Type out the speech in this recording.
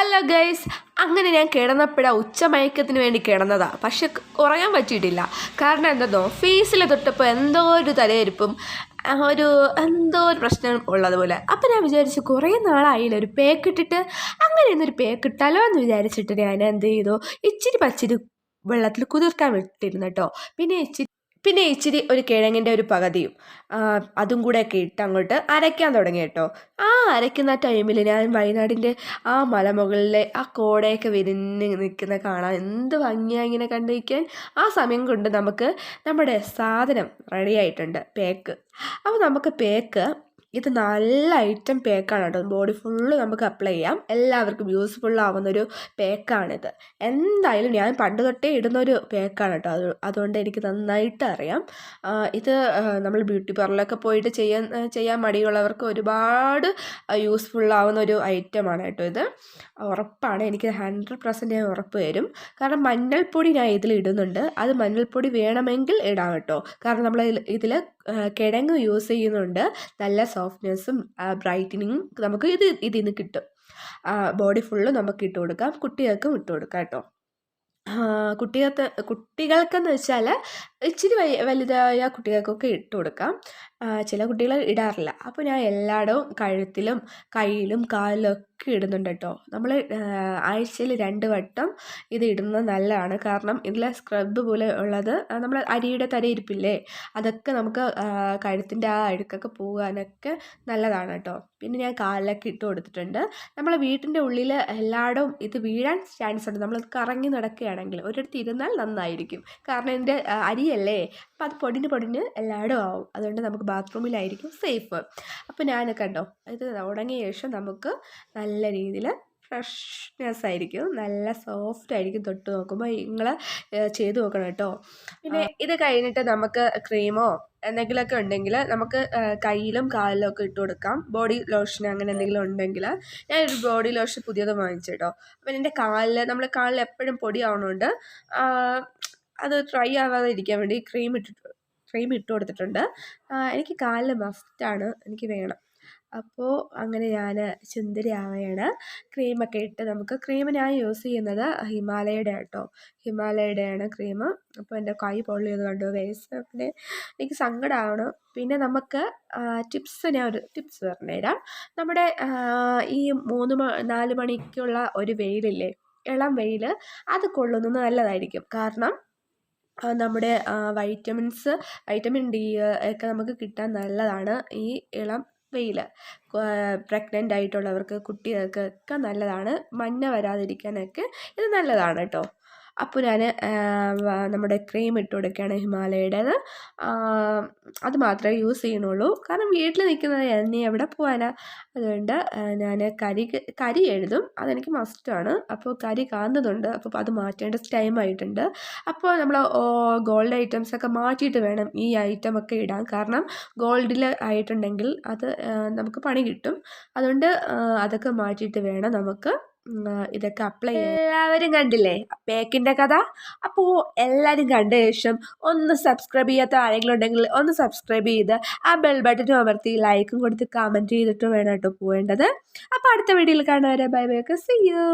Hello guys, അങ്ങനെ ഞാൻ കിടന്നപ്പോഴാണ് ഉച്ചമയക്കത്തിന് വേണ്ടി കിടന്നതാണ്. പക്ഷെ ഉറങ്ങാൻ പറ്റിയിട്ടില്ല. കാരണം എന്തെന്നോ, ഫേസിൽ തൊട്ടപ്പോൾ എന്തോ ഒരു തലയിരിപ്പും എന്തോ ഒരു പ്രശ്നം ഉള്ളതുപോലെ. അപ്പം ഞാൻ വിചാരിച്ചു കുറേ നാളായില്ല ഒരു പേക്കിട്ടിട്ട്, അങ്ങനെ ഒന്നൊരു പേക്കിട്ടാലോ എന്ന് വിചാരിച്ചിട്ട് ഞാൻ എന്ത് ചെയ്തു, ഇച്ചിരി പച്ചിരി വെള്ളത്തിൽ കുതിർക്കാൻ വിട്ടിരുന്നു കേട്ടോ. പിന്നെ ഇച്ചിരി ഒരു കിഴങ്ങിൻ്റെ ഒരു പകുതിയും അതും കൂടെയൊക്കെ ഇട്ട് അങ്ങോട്ട് അരയ്ക്കാൻ തുടങ്ങി കേട്ടോ. ആ അരയ്ക്കുന്ന ടൈമിൽ ഞാൻ വയനാടിൻ്റെ ആ മലമുകളിലെ ആ കോടയൊക്കെ വിരിഞ്ഞ് നിൽക്കുന്ന കാണാൻ എന്ത് ഭംഗിയാണ് ഇങ്ങനെ കണ്ടിരിക്കാൻ. ആ സമയം കൊണ്ട് നമുക്ക് നമ്മുടെ സാധനം റെഡി ആയിട്ടുണ്ട്, പേക്ക്. അപ്പോൾ നമുക്ക് പേക്ക് ഇത് നല്ല ഐറ്റം പേക്കാണ് കേട്ടോ. ബോഡി ഫുള്ള് നമുക്ക് അപ്ലൈ ചെയ്യാം. എല്ലാവർക്കും യൂസ്ഫുൾ ആവുന്നൊരു പേക്കാണിത്. എന്തായാലും ഞാൻ പണ്ട് തൊട്ടേ ഇടുന്നൊരു പേക്കാണ് കേട്ടോ. അതുകൊണ്ട് എനിക്ക് നന്നായിട്ട് അറിയാം. ഇത് നമ്മൾ ബ്യൂട്ടി പാർലറിലൊക്കെ പോയിട്ട് ചെയ്യാൻ മടിയുള്ളവർക്ക് ഒരുപാട് യൂസ്ഫുൾ ആവുന്ന ഒരു ഐറ്റമാണ് കേട്ടോ ഇത്. ഉറപ്പാണ്, എനിക്ക് 100% ഞാൻ ഉറപ്പ് തരും. കാരണം മഞ്ഞൾപ്പൊടി ഞാൻ ഇതിൽ ഇടുന്നുണ്ട്. അത് മഞ്ഞൾപ്പൊടി വേണമെങ്കിൽ ഇടാം കേട്ടോ. കാരണം നമ്മൾ ഇതിൽ കിഴങ്ങ് യൂസ് ചെയ്യുന്നുണ്ട്. നല്ല സോഫ്റ്റ്നെസ്സും ബ്രൈറ്റനിങ്ങും നമുക്ക് ഇതിൽ നിന്ന് കിട്ടും. ബോഡി ഫുള്ള് നമുക്ക് ഇട്ട് കൊടുക്കാം, കുട്ടികൾക്കും ഇട്ട് കൊടുക്കാം കേട്ടോ. കുട്ടികൾക്കെന്ന് വെച്ചാൽ ഇച്ചിരി വലുതായ കുട്ടികൾക്കൊക്കെ ഇട്ട് കൊടുക്കാം. ചില കുട്ടികൾ ഇടാറില്ല. അപ്പോൾ ഞാൻ എല്ലായിടവും കഴുത്തിലും കയ്യിലും കാലിലൊക്കെ ഇടുന്നുണ്ട് കേട്ടോ. നമ്മൾ ആഴ്ചയിൽ 2 വട്ടം ഇത് ഇടുന്നത് നല്ലതാണ്. കാരണം ഇതിലെ സ്ക്രബ് പോലെ ഉള്ളത് നമ്മൾ അരിയുടെ തരയിരിപ്പില്ലേ, അതൊക്കെ നമുക്ക് കഴുത്തിൻ്റെ ആ അഴുക്കൊക്കെ പോകാനൊക്കെ നല്ലതാണ് കേട്ടോ. പിന്നെ ഞാൻ കാലിലൊക്കെ ഇട്ട് കൊടുത്തിട്ടുണ്ട്. നമ്മളെ വീട്ടിൻ്റെ ഉള്ളിൽ എല്ലായിടവും ഇത് വീഴാൻ ചാൻസ് ഉണ്ട്. നമ്മൾ കറങ്ങി നടക്കുകയാണെങ്കിൽ ഒരിടത്ത് ഇരുന്നാൽ നന്നായിരിക്കും. കാരണം ഇതിൻ്റെ അരിയല്ലേ, അപ്പോൾ അത് പൊടിഞ്ഞ് എല്ലായിടും ആവും. അതുകൊണ്ട് നമുക്ക് ബാത്റൂമിലായിരിക്കും സേഫ്. അപ്പോൾ ഞാൻ കണ്ടോ, ഇത് ഉണങ്ങിയ ശേഷം നമുക്ക് നല്ല രീതിയിൽ ഫ്രഷ്നെസ് ആയിരിക്കും, നല്ല സോഫ്റ്റ് ആയിരിക്കും. തൊട്ട് നോക്കുമ്പോൾ നിങ്ങൾ ചെയ്ത് നോക്കണം കേട്ടോ. പിന്നെ ഇത് കഴിഞ്ഞിട്ട് നമുക്ക് ക്രീമോ എന്തെങ്കിലുമൊക്കെ ഉണ്ടെങ്കിൽ നമുക്ക് കയ്യിലും കാലിലും ഒക്കെ ഇട്ട് കൊടുക്കാം. ബോഡി ലോഷൻ അങ്ങനെ എന്തെങ്കിലും ഉണ്ടെങ്കിൽ ഞാനൊരു ബോഡി ലോഷൻ പുതിയത് വാങ്ങിച്ചു കേട്ടോ. അപ്പം എൻ്റെ നമ്മൾ കാലിൽ എപ്പോഴും പൊടി ആവണോണ്ട് അത് ഡ്രൈ ആവാതെ ഇരിക്കാൻ വേണ്ടി ക്രീം ഇട്ട് കൊടുത്തിട്ടുണ്ട്. എനിക്ക് കാലിൽ മസ്റ്റാണ്, എനിക്ക് വേണം. അപ്പോൾ അങ്ങനെ ഞാൻ സുന്ദരി ആവുകയാണ്. ക്രീമൊക്കെ ഇട്ട് നമുക്ക് ക്രീം ഞാൻ യൂസ് ചെയ്യുന്നത് ഹിമാലയയുടെ കേട്ടോ. ഹിമാലയയുടെയാണ് ക്രീം. അപ്പോൾ എൻ്റെ കൈ പൊള്ളിയത് കണ്ടു വേസ്റ്റ്. പിന്നെ എനിക്ക് സങ്കടമാണ്. പിന്നെ നമുക്ക് ഞാൻ ഒരു ടിപ്സ് പറഞ്ഞുതരാം. നമ്മുടെ ഈ 4 മണിക്കുള്ള ഒരു വെയിലില്ലേ, ഇളം വെയിൽ, അത് കൊള്ളുന്നത് നല്ലതായിരിക്കും. കാരണം നമ്മുടെ വൈറ്റമിൻ ഡി ഒക്കെ നമുക്ക് കിട്ടാൻ നല്ലതാണ് ഈ ഇളം വെയിൽ. പ്രഗ്നൻ്റ് ആയിട്ടുള്ളവർക്ക്, കുട്ടികൾക്കൊക്കെ നല്ലതാണ്. മഞ്ഞ വരാതിരിക്കാനൊക്കെ ഇത് നല്ലതാണ് കേട്ടോ. അപ്പോൾ ഞാൻ നമ്മുടെ ക്രീം ഇട്ട് കൊടുക്കുകയാണ് ഹിമാലയയുടേത്. അത് മാത്രമേ യൂസ് ചെയ്യണുള്ളൂ. കാരണം വീട്ടിൽ നിൽക്കുന്നത് എന്നെ എവിടെ പോകാനാ. അതുകൊണ്ട് ഞാൻ കരി എഴുതും, അതെനിക്ക് മസ്റ്റാണ്. അപ്പോൾ കരി കാണുന്നുണ്ട്, അപ്പോൾ അത് മാറ്റേണ്ട ടൈം ആയിട്ടുണ്ട്. അപ്പോൾ നമ്മൾ ഗോൾഡ് ഐറ്റംസൊക്കെ മാറ്റിയിട്ട് വേണം ഈ ഐറ്റമൊക്കെ ഇടാൻ. കാരണം ഗോൾഡിൽ ആയിട്ടുണ്ടെങ്കിൽ അത് നമുക്ക് പണി കിട്ടും. അതുകൊണ്ട് അതൊക്കെ മാറ്റിയിട്ട് വേണം നമുക്ക് ഇതൊക്കെ അപ്ലൈ ചെയ്യാൻ. എല്ലാവരും കണ്ടില്ലേ പേക്കിൻ്റെ കഥ? അപ്പോൾ എല്ലാവരും കണ്ട ശേഷം ഒന്ന് സബ്സ്ക്രൈബ് ചെയ്യാത്ത ആരെങ്കിലും ഉണ്ടെങ്കിൽ ഒന്ന് സബ്സ്ക്രൈബ് ചെയ്ത് ആ ബെൽ ബട്ടനും അമർത്തി ലൈക്കും കൊടുത്ത് കമൻറ്റ് ചെയ്തിട്ട് വേണം കേട്ടോ പോവേണ്ടത്. അപ്പോൾ അടുത്ത വീഡിയോയിൽ കാണുന്നവരെ ബൈ ബൈ, ഒക്കെ സീ യു.